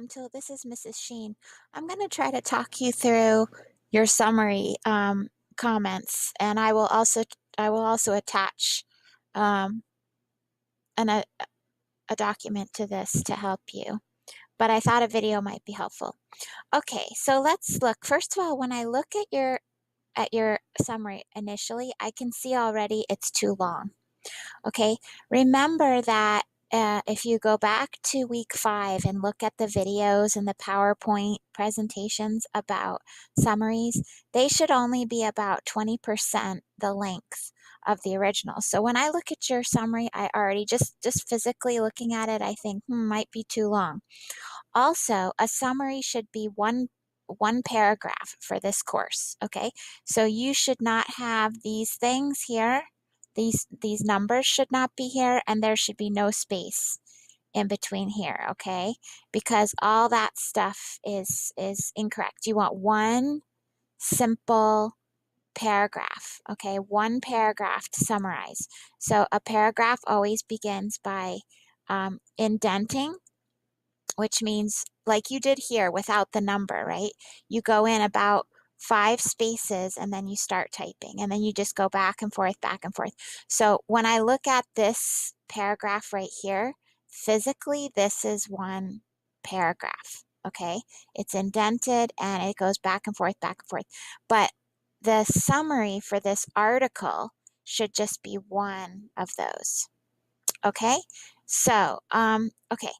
Amtul. This is Mrs. Sheen. I'm going to try to talk you through your summary comments, and I will also attach um, a document to this to help you. But I thought a video might be helpful. Okay, so let's look. First of all, when I look at your summary initially, I can see already it's too long. Okay, remember that if you go back to week 5 and look at the videos and the PowerPoint presentations about summaries, they should only be about 20% the length of the original. So when I look at your summary, I already just physically looking at it, I think might be too long. Also, a summary should be one paragraph for this course, okay? So you should not have these things here. These numbers should not be here, and there should be no space in between here, okay? Because all that stuff is incorrect. You want one simple paragraph, okay? One paragraph to summarize. So a paragraph always begins by indenting, which means like you did here without the number, right? You go in about 5 spaces and then you start typing, and then you just go back and forth, back and forth. So when I look at this paragraph right here, physically this is one paragraph, okay? It's indented and it goes back and forth, back and forth. But the summary for this article should just be one of those, okay? So, okay.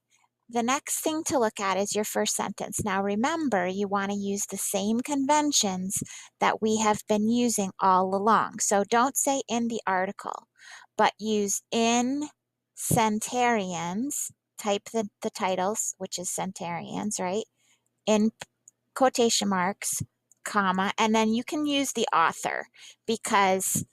The next thing to look at is your first sentence. Now remember, you want to use the same conventions that we have been using all along. So don't say in the article, but use in centenarians, type the titles, which is centenarians, right? In quotation marks, comma, and then you can use the author because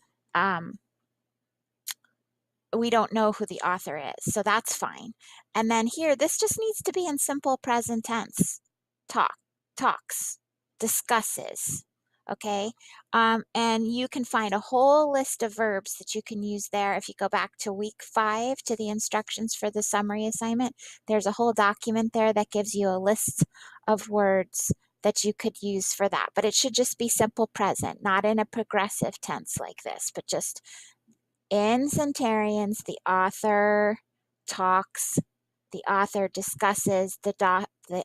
we don't know who the author is, so that's fine. And then here, this just needs to be in simple present tense. Talks, discusses, okay? And you can find a whole list of verbs that you can use there. If you go back to week 5 to the instructions for the summary assignment, there's a whole document there that gives you a list of words that you could use for that. But it should just be simple present, not in a progressive tense like this, but just in centenarians, the author talks, the author discusses, the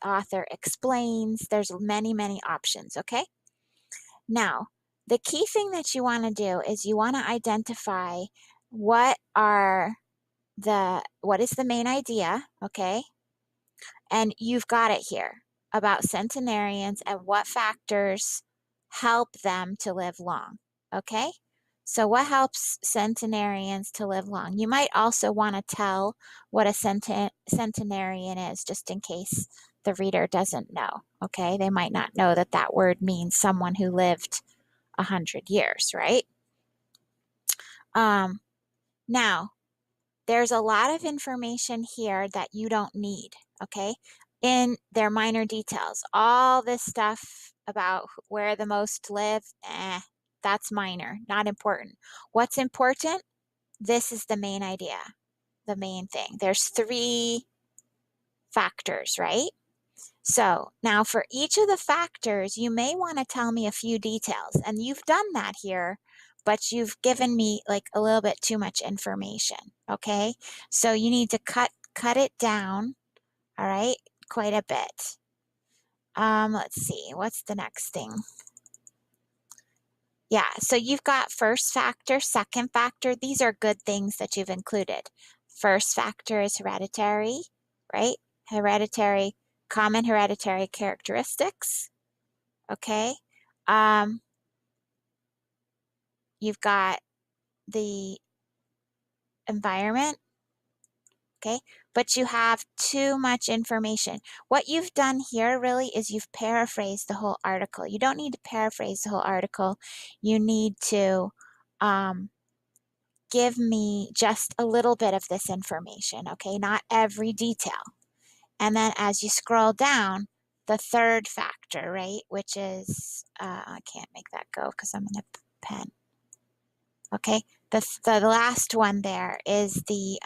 author explains. There's many, many options, okay? Now, the key thing that you want to do is you want to identify what is the main idea, okay? And you've got it here about centenarians and what factors help them to live long, okay? So what helps centenarians to live long? You might also want to tell what a centenarian is, just in case the reader doesn't know, okay? They might not know that that word means someone who lived 100 years, right? Now, there's a lot of information here that you don't need, okay? In their minor details, all this stuff about where the most live, that's minor, not important. What's important? This is the main idea, the main thing. There's 3 factors, right? So now for each of the factors, you may want to tell me a few details, and you've done that here, but you've given me like a little bit too much information, okay? So you need to cut it down, all right, quite a bit. Let's see, what's the next thing? Yeah, so you've got first factor, second factor. These are good things that you've included. First factor is hereditary, right? Hereditary, common hereditary characteristics, okay? You've got the environment, okay? But you have too much information. What you've done here really is you've paraphrased the whole article. You don't need to paraphrase the whole article. You need to give me just a little bit of this information, okay? Not every detail. And then as you scroll down, the third factor, right, which is, I can't make that go because I'm in a pen. Okay, the last one there is the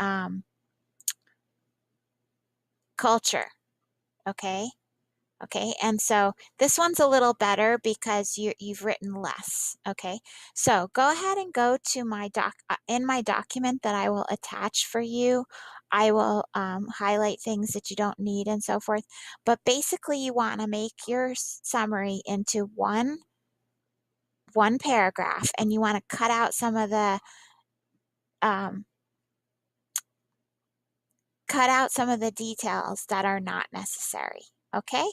culture. okay? Okay, and so this one's a little better because you've written less, okay? So go ahead and go to my in my document that I will attach for you. I will highlight things that you don't need and so forth. But basically, you want to make your summary into one paragraph, and you want to um, cut out some of the details that are not necessary. Okay?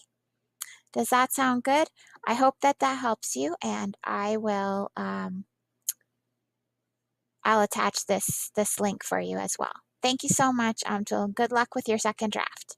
Does that sound good? I hope that that helps you, and I'll attach this link for you as well. Thank you so much, Amtul. Good luck with your second draft.